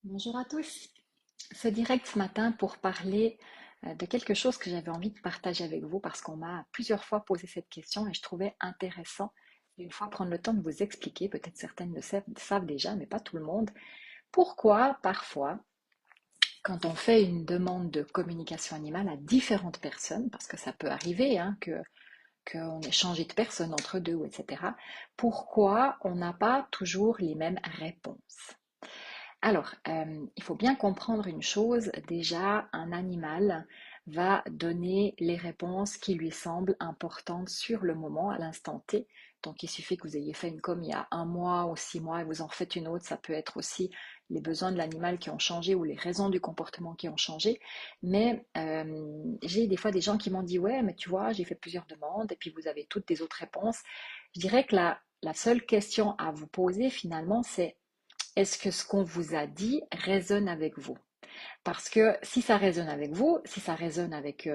Bonjour à tous. Ce direct ce matin pour parler de quelque chose que j'avais envie de partager avec vous parce qu'on m'a plusieurs fois posé cette question et je trouvais intéressant une fois prendre le temps de vous expliquer, peut-être certaines le savent déjà, mais pas tout le monde, pourquoi parfois quand on fait une demande de communication animale à différentes personnes, parce que ça peut arriver qu'on ait changé de personne entre deux, etc., pourquoi on n'a pas toujours les mêmes réponses. Alors, il faut bien comprendre une chose. Déjà, un animal va donner les réponses qui lui semblent importantes sur le moment, à l'instant T. Donc, il suffit que vous ayez fait une com il y a 1 mois ou 6 mois et vous en faites une autre. Ça peut être aussi les besoins de l'animal qui ont changé ou les raisons du comportement qui ont changé. Mais j'ai des fois des gens qui m'ont dit, ouais, mais tu vois, j'ai fait plusieurs demandes et puis vous avez toutes des autres réponses. Je dirais que la seule question à vous poser finalement, c'est est-ce que ce qu'on vous a dit résonne avec vous? Parce que si ça résonne avec vous, si ça résonne avec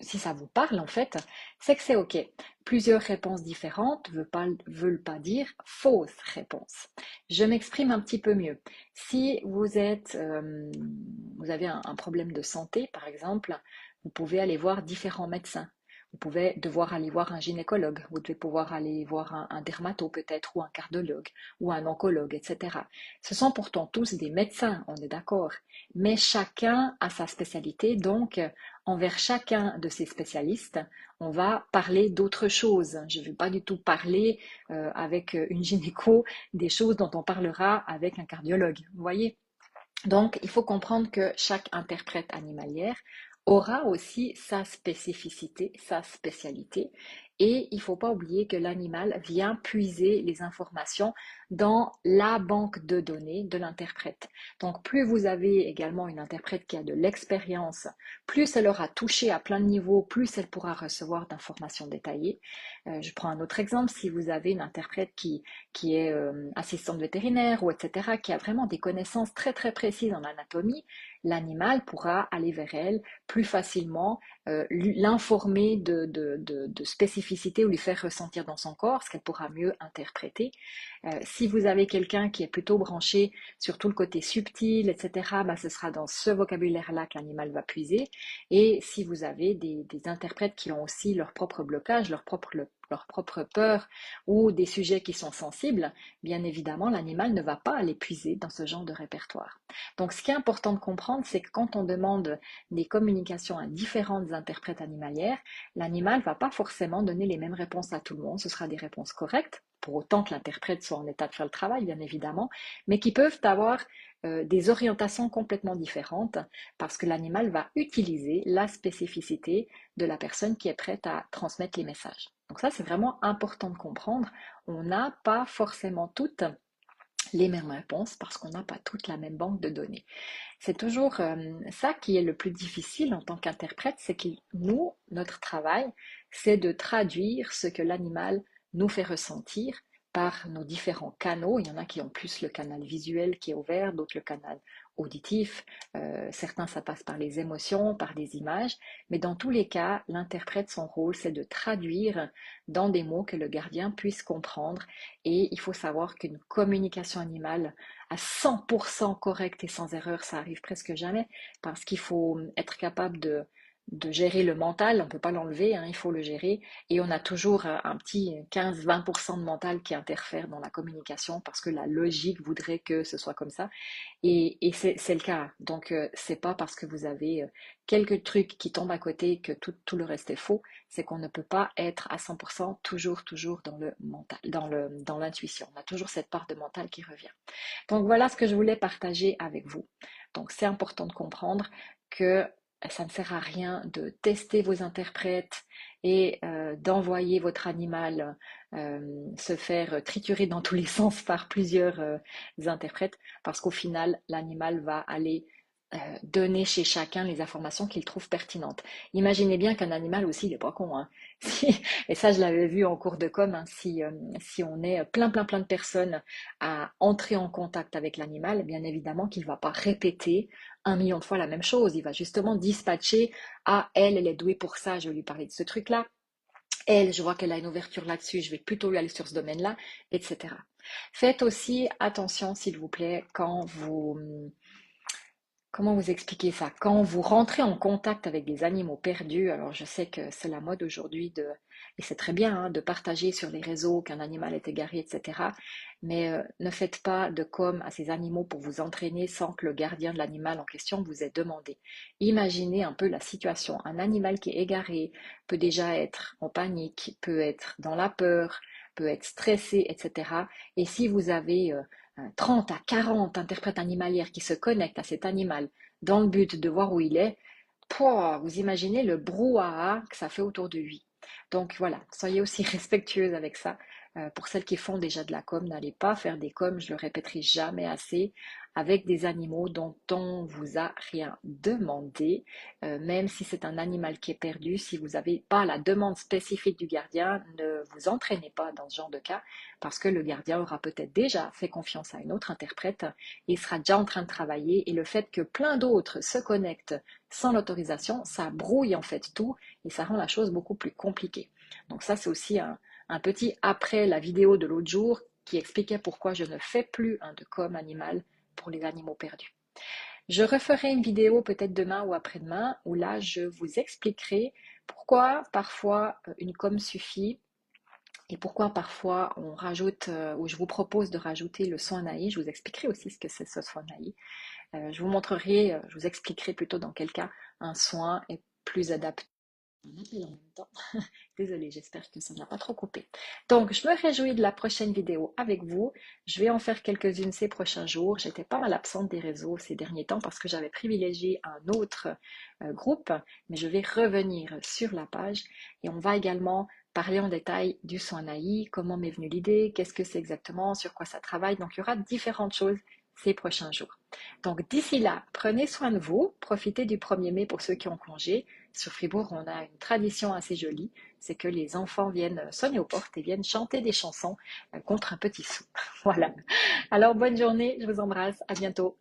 si ça vous parle en fait, c'est que c'est OK. Plusieurs réponses différentes veulent pas dire fausse réponse. Je m'exprime un petit peu mieux. Si vous avez un problème de santé, par exemple, vous pouvez aller voir différents médecins. Vous pouvez devoir aller voir un gynécologue, vous devez pouvoir aller voir un dermato peut-être, ou un cardiologue, ou un oncologue, etc. Ce sont pourtant tous des médecins, on est d'accord, mais chacun a sa spécialité, donc envers chacun de ces spécialistes, on va parler d'autres choses. Je ne vais pas du tout parler avec une gynéco des choses dont on parlera avec un cardiologue, vous voyez? Donc, il faut comprendre que chaque interprète animalière aura aussi sa spécificité, sa spécialité. Et il ne faut pas oublier que l'animal vient puiser les informations dans la banque de données de l'interprète. Donc, plus vous avez également une interprète qui a de l'expérience, plus elle aura touché à plein de niveaux, plus elle pourra recevoir d'informations détaillées. Je prends un autre exemple, si vous avez une interprète qui est assistante vétérinaire ou etc., qui a vraiment des connaissances très très précises en anatomie, l'animal pourra aller vers elle plus facilement, l'informer de spécificités ou lui faire ressentir dans son corps ce qu'elle pourra mieux interpréter. Si vous avez quelqu'un qui est plutôt branché sur tout le côté subtil, etc., bah, ce sera dans ce vocabulaire-là que l'animal va puiser. Et si vous avez des interprètes qui ont aussi leur propre blocage, leur propre peur ou des sujets qui sont sensibles, bien évidemment, l'animal ne va pas aller puiser dans ce genre de répertoire. Donc, ce qui est important de comprendre, c'est que quand on demande des communications à différentes interprètes animalières, l'animal ne va pas forcément donner les mêmes réponses à tout le monde. Ce sera des réponses correctes, pour autant que l'interprète soit en état de faire le travail, bien évidemment, mais qui peuvent avoir des orientations complètement différentes parce que l'animal va utiliser la spécificité de la personne qui est prête à transmettre les messages. Donc ça, c'est vraiment important de comprendre. On n'a pas forcément toutes les mêmes réponses parce qu'on n'a pas toute la même banque de données. C'est toujours ça qui est le plus difficile en tant qu'interprète, c'est que nous, notre travail, c'est de traduire ce que l'animal nous fait ressentir par nos différents canaux. Il y en a qui ont plus le canal visuel qui est ouvert, d'autres le canal auditif. Certains, ça passe par les émotions, par des images. Mais dans tous les cas, l'interprète, son rôle, c'est de traduire dans des mots que le gardien puisse comprendre. Et il faut savoir qu'une communication animale à 100% correct et sans erreur, ça arrive presque jamais, parce qu'il faut être capable de gérer le mental, on ne peut pas l'enlever, hein, il faut le gérer, et on a toujours un petit 15-20% de mental qui interfère dans la communication, parce que la logique voudrait que ce soit comme ça, et c'est le cas. Donc, c'est pas parce que vous avez quelques trucs qui tombent à côté que tout le reste est faux, c'est qu'on ne peut pas être à 100% toujours dans le mental, dans l'intuition. On a toujours cette part de mental qui revient. Donc voilà ce que je voulais partager avec vous. Donc c'est important de comprendre que ça ne sert à rien de tester vos interprètes et d'envoyer votre animal se faire triturer dans tous les sens par plusieurs interprètes parce qu'au final, l'animal va aller donner chez chacun les informations qu'il trouve pertinentes. Imaginez bien qu'un animal aussi, il n'est pas con, hein. Et ça, je l'avais vu en cours de com, hein, si on est plein de personnes à entrer en contact avec l'animal, bien évidemment qu'il ne va pas répéter 1 million de fois la même chose. Il va justement dispatcher, ah, elle est douée pour ça, je vais lui parler de ce truc-là. Elle, je vois qu'elle a une ouverture là-dessus, je vais plutôt lui aller sur ce domaine-là, etc. Faites aussi attention, s'il vous plaît, quand vous, comment vous expliquer ça? Quand vous rentrez en contact avec des animaux perdus, alors je sais que c'est la mode aujourd'hui et c'est très bien hein, de partager sur les réseaux qu'un animal est égaré, etc. Mais ne faites pas de com à ces animaux pour vous entraîner sans que le gardien de l'animal en question vous ait demandé. Imaginez un peu la situation. Un animal qui est égaré peut déjà être en panique, peut être dans la peur, peut être stressé, etc. Et si vous avez 30 à 40 interprètes animalières qui se connectent à cet animal dans le but de voir où il est, pouah, vous imaginez le brouhaha que ça fait autour de lui. Donc voilà, soyez aussi respectueuses avec ça. Pour celles qui font déjà de la com, n'allez pas faire des coms, je le répéterai jamais assez, avec des animaux dont on vous a rien demandé. Même si c'est un animal qui est perdu, si vous n'avez pas la demande spécifique du gardien, ne vous entraînez pas dans ce genre de cas, parce que le gardien aura peut-être déjà fait confiance à une autre interprète, il sera déjà en train de travailler, et le fait que plein d'autres se connectent sans l'autorisation, ça brouille en fait tout et ça rend la chose beaucoup plus compliquée. Donc ça, c'est aussi un petit après la vidéo de l'autre jour qui expliquait pourquoi je ne fais plus de com animal pour les animaux perdus. Je referai une vidéo peut-être demain ou après-demain où là, je vous expliquerai pourquoi parfois une com suffit et pourquoi parfois on rajoute, ou je vous propose de rajouter le soin naïf. Je vous expliquerai aussi ce que c'est ce soin naïf. Je vous montrerai, je vous expliquerai plutôt dans quel cas un soin est plus adapté. Un appel en même temps. Désolée, j'espère que ça n'a pas trop coupé. Donc, je me réjouis de la prochaine vidéo avec vous. Je vais en faire quelques-unes ces prochains jours. J'étais pas mal absente des réseaux ces derniers temps parce que j'avais privilégié un autre groupe, mais je vais revenir sur la page et on va également parler en détail du soin naïf, comment m'est venue l'idée, qu'est-ce que c'est exactement, sur quoi ça travaille. Donc, il y aura différentes choses ces prochains jours. Donc, d'ici là, prenez soin de vous, profitez du 1er mai pour ceux qui ont congé. Sur Fribourg, on a une tradition assez jolie, c'est que les enfants viennent sonner aux portes et viennent chanter des chansons contre un petit sou. Voilà. Alors, bonne journée, je vous embrasse, à bientôt.